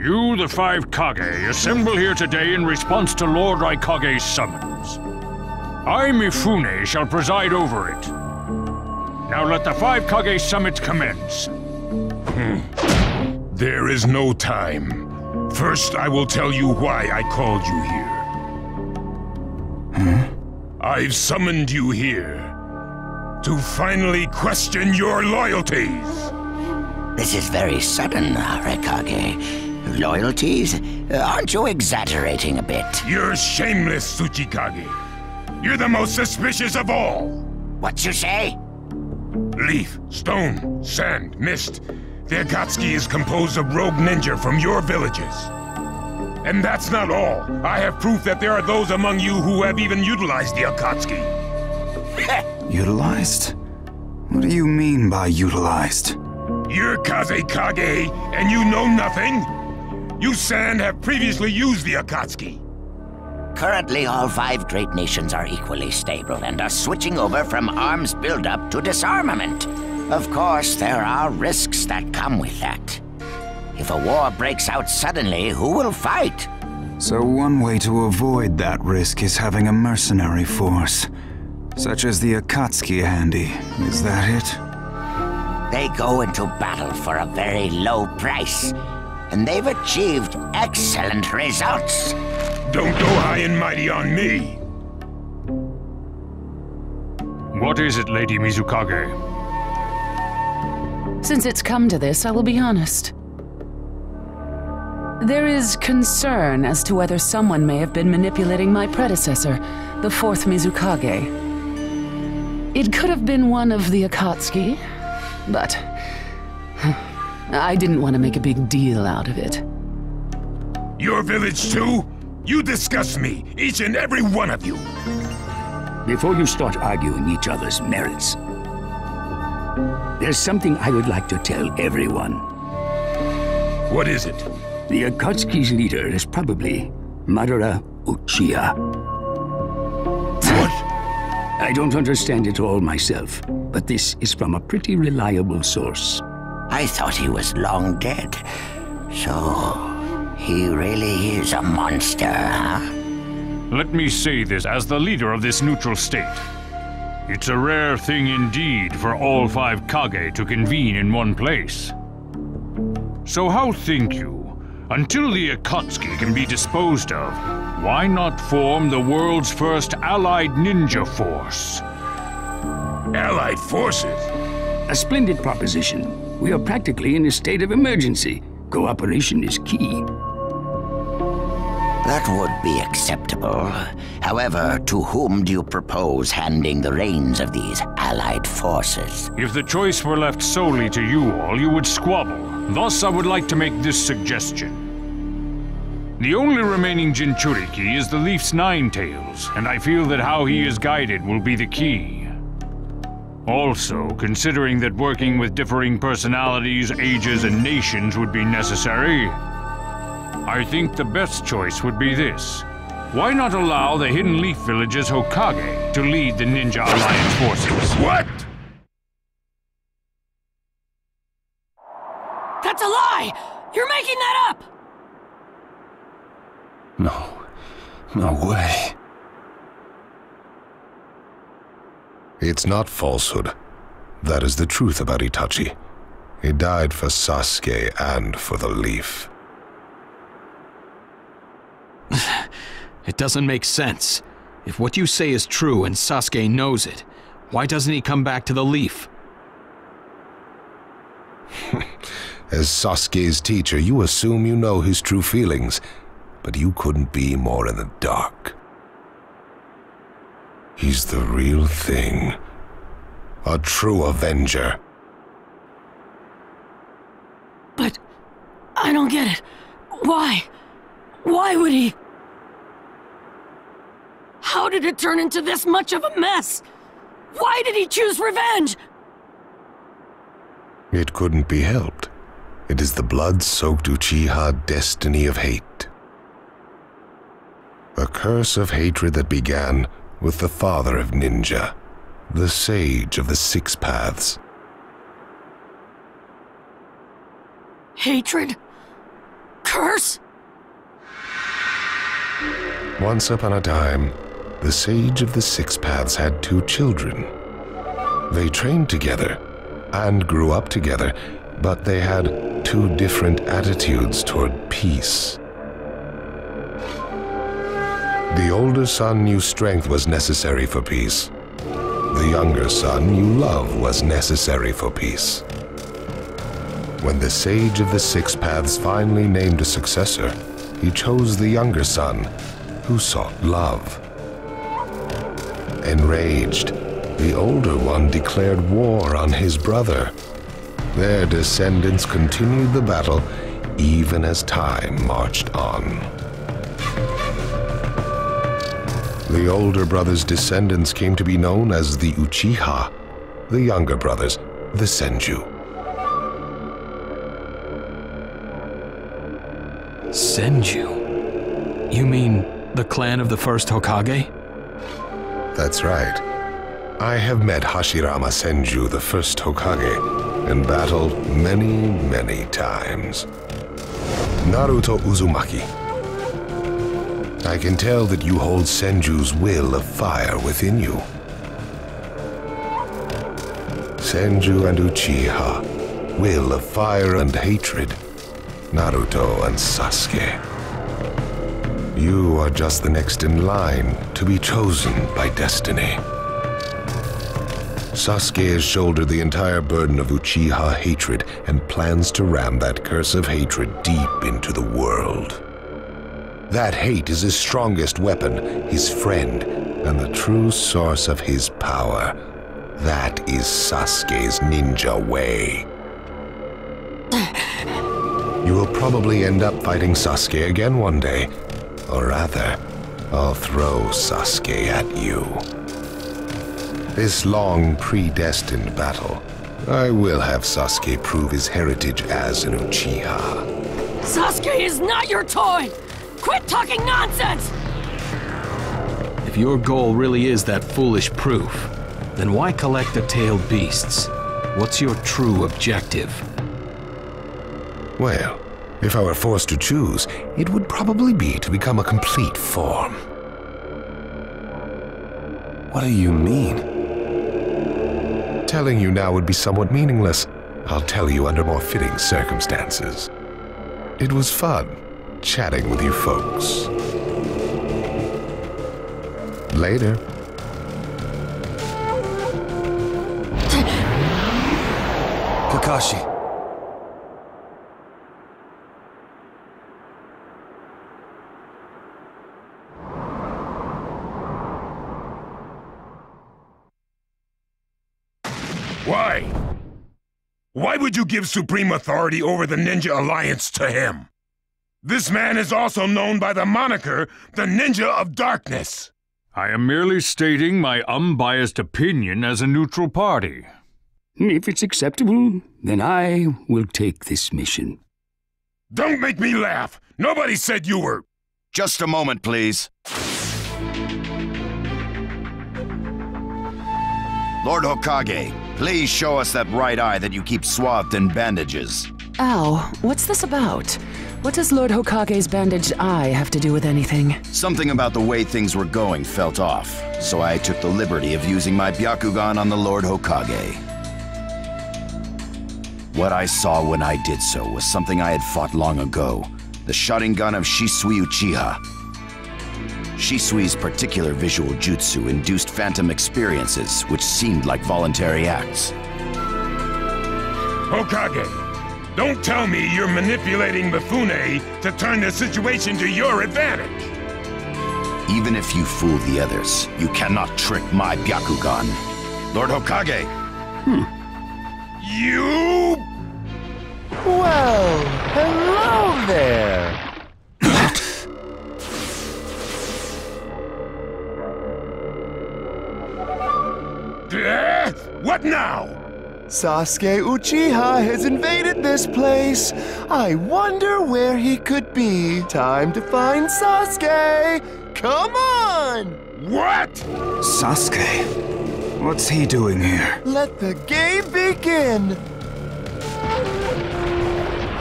You, the five Kage, assemble here today in response to Lord Raikage's summons. I, Mifune, shall preside over it. Now let the five Kage summit commence. There is no time. First, I will tell you why I called you here. I've summoned you here to finally question your loyalties. This is very sudden, Raikage. Loyalties? Aren't you exaggerating a bit? You're shameless, Tsuchikage. You're the most suspicious of all. What you say? Leaf, stone, sand, mist. The Akatsuki is composed of rogue ninja from your villages. And that's not all. I have proof that there are those among you who have even utilized the Akatsuki. Utilized? What do you mean by utilized? You're Kazekage, and you know nothing? You Sand have previously used the Akatsuki. Currently, all five great nations are equally stable and are switching over from arms buildup to disarmament. Of course, there are risks that come with that. If a war breaks out suddenly, who will fight? So one way to avoid that risk is having a mercenary force, such as the Akatsuki handy. Is that it? They go into battle for a very low price, and they've achieved excellent results. Don't go high and mighty on me. What is it, Lady Mizukage? Since it's come to this, I will be honest. There is concern as to whether someone may have been manipulating my predecessor, the fourth Mizukage. It could have been one of the Akatsuki, but I didn't want to make a big deal out of it. Your village too? You disgust me, each and every one of you. Before you start arguing each other's merits, there's something I would like to tell everyone. What is it? The Akatsuki's leader is probably Madara Uchiha. What? I don't understand it all myself, but this is from a pretty reliable source. I thought he was long dead. So, he really is a monster, huh? Let me say this as the leader of this neutral state. It's a rare thing indeed for all five Kage to convene in one place. So how think you, until the Akatsuki can be disposed of, why not form the world's first allied ninja force? Allied forces? A splendid proposition. We are practically in a state of emergency. Cooperation is key. That would be acceptable. However, to whom do you propose handing the reins of these allied forces? If the choice were left solely to you all, you would squabble. Thus, I would like to make this suggestion. The only remaining Jinchuriki is the Leaf's Nine Tails, and I feel that how he is guided will be the key. Also, considering that working with differing personalities, ages, and nations would be necessary, I think the best choice would be this. Why not allow the Hidden Leaf Village's Hokage to lead the Ninja Alliance forces? What? That's a lie! You're making that up! No way. It's not falsehood. That is the truth about Itachi. He died for Sasuke and for the Leaf. It doesn't make sense. If what you say is true and Sasuke knows it, why doesn't he come back to the Leaf? As Sasuke's teacher, you assume you know his true feelings, but you couldn't be more in the dark. He's the real thing. A true Avenger. But I don't get it. Why? Why would he? How did it turn into this much of a mess? Why did he choose revenge? It couldn't be helped. It is the blood-soaked Uchiha destiny of hate. A curse of hatred that began with the father of ninja, the sage of the Six Paths. Hatred? curse? Once upon a time, the Sage of the Six Paths had 2 children. They trained together and grew up together, but they had 2 different attitudes toward peace. The older son knew strength was necessary for peace. The younger son knew love was necessary for peace. When the Sage of the Six Paths finally named a successor, he chose the younger son, who sought love. Enraged, the older one declared war on his brother. Their descendants continued the battle even as time marched on. The older brother's descendants came to be known as the Uchiha, the younger brothers, the Senju. Senju? You mean the clan of the first Hokage? That's right. I have met Hashirama Senju, the first Hokage, and battled many, many times. Naruto Uzumaki. I can tell that you hold Senju's will of fire within you. Senju and Uchiha, will of fire and hatred. Naruto and Sasuke. You are just the next in line to be chosen by destiny. Sasuke has shouldered the entire burden of Uchiha hatred and plans to ram that curse of hatred deep into the world. That hate is his strongest weapon, his friend, and the true source of his power. That is Sasuke's ninja way. You will probably end up fighting Sasuke again one day. Or rather, I'll throw Sasuke at you. This long, predestined battle, I will have Sasuke prove his heritage as an Uchiha. Sasuke is not your toy! Quit talking nonsense! If your goal really is that foolish proof, then why collect the tailed beasts? What's your true objective? Well, if I were forced to choose, it would probably be to become a complete form. What do you mean? Telling you now would be somewhat meaningless. I'll tell you under more fitting circumstances. It was fun chatting with you folks. Later. Kakashi. Why? Why would you give supreme authority over the Ninja Alliance to him? This man is also known by the moniker, the Ninja of Darkness. I am merely stating my unbiased opinion as a neutral party. If it's acceptable, then I will take this mission. Don't make me laugh! Nobody said you were... Just a moment, please. Lord Hokage, please show us that right eye that you keep swathed in bandages. Ow, what's this about? What does Lord Hokage's bandaged eye have to do with anything? Something about the way things were going felt off, so I took the liberty of using my Byakugan on the Lord Hokage. What I saw when I did so was something I had fought long ago, the Sharingan of Shisui Uchiha. Shisui's particular visual jutsu induced phantom experiences, which seemed like voluntary acts. Hokage, don't tell me you're manipulating Mifune to turn the situation to your advantage. Even if you fool the others, you cannot trick my Byakugan. Lord Hokage! You... Well, hello there! What now? Sasuke Uchiha has invaded this place. I wonder where he could be. Time to find Sasuke. Come on! What? Sasuke? What's he doing here? Let the game begin.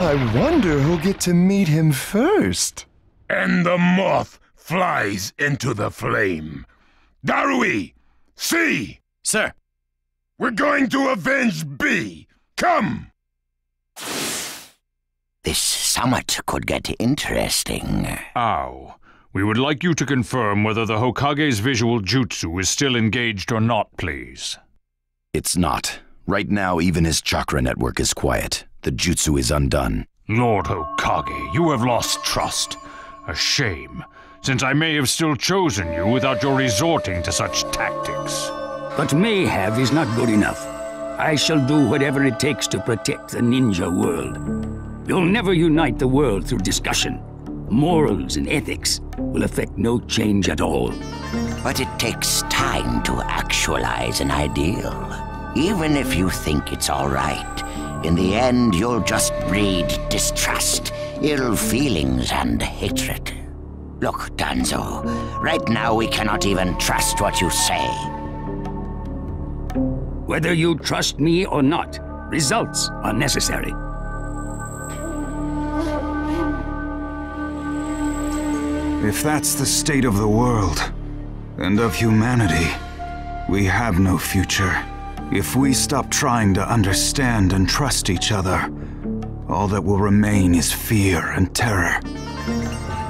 I wonder who'll get to meet him first. And the moth flies into the flame. Darui! C! Sir. We're going to avenge B! Come! This summit could get interesting. Ow. We would like you to confirm whether the Hokage's visual jutsu is still engaged or not, please. It's not. Right now, even his chakra network is quiet. The jutsu is undone. Lord Hokage, you have lost trust. A shame, since I may have still chosen you without your resorting to such tactics. But may have is not good enough. I shall do whatever it takes to protect the ninja world. You'll never unite the world through discussion. Morals and ethics will affect no change at all. But it takes time to actualize an ideal. Even if you think it's all right, in the end you'll just breed distrust, ill feelings, and hatred. Look, Danzo, right now we cannot even trust what you say. Whether you trust me or not, results are necessary. If that's the state of the world, and of humanity, we have no future. If we stop trying to understand and trust each other, all that will remain is fear and terror.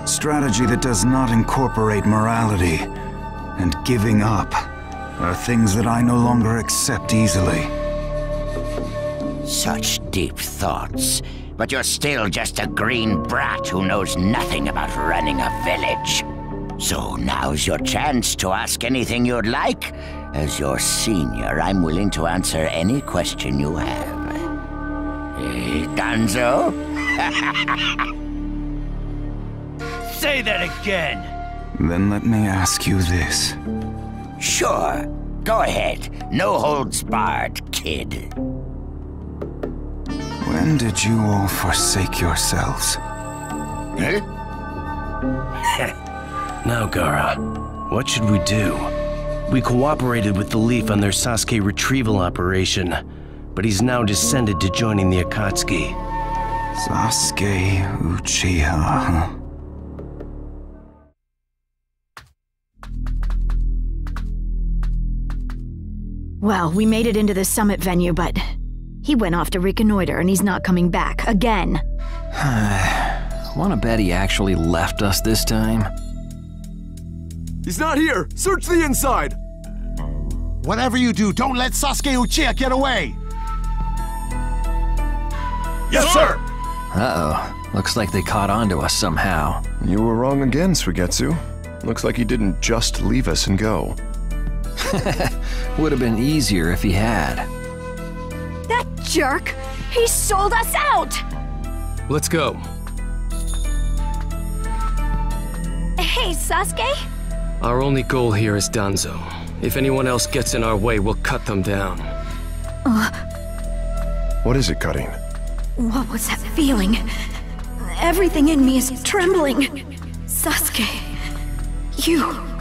Strategy that does not incorporate morality and giving up are things that I no longer accept easily. Such deep thoughts. But you're still just a green brat who knows nothing about running a village. So now's your chance to ask anything you'd like. As your senior, I'm willing to answer any question you have. Danzo? Say that again! Then let me ask you this. Sure. Go ahead. No holds barred, kid. When did you all forsake yourselves? Huh? Now, Gaara, what should we do? We cooperated with the Leaf on their Sasuke retrieval operation, but he's now descended to joining the Akatsuki. Sasuke Uchiha, huh? Well, we made it into the summit venue, but he went off to reconnoiter and he's not coming back again. Wanna bet he actually left us this time? He's not here! Search the inside! Whatever you do, don't let Sasuke Uchiha get away! Yes, sir! Uh-oh. Looks like they caught on to us somehow. You were wrong again, Suigetsu. Looks like he didn't just leave us and go. Would have been easier if he had. That jerk! He sold us out! Let's go. Hey, Sasuke? Our only goal here is Danzo. If anyone else gets in our way, we'll cut them down. What is it, Karin? What was that feeling? Everything in me is trembling. Sasuke, you...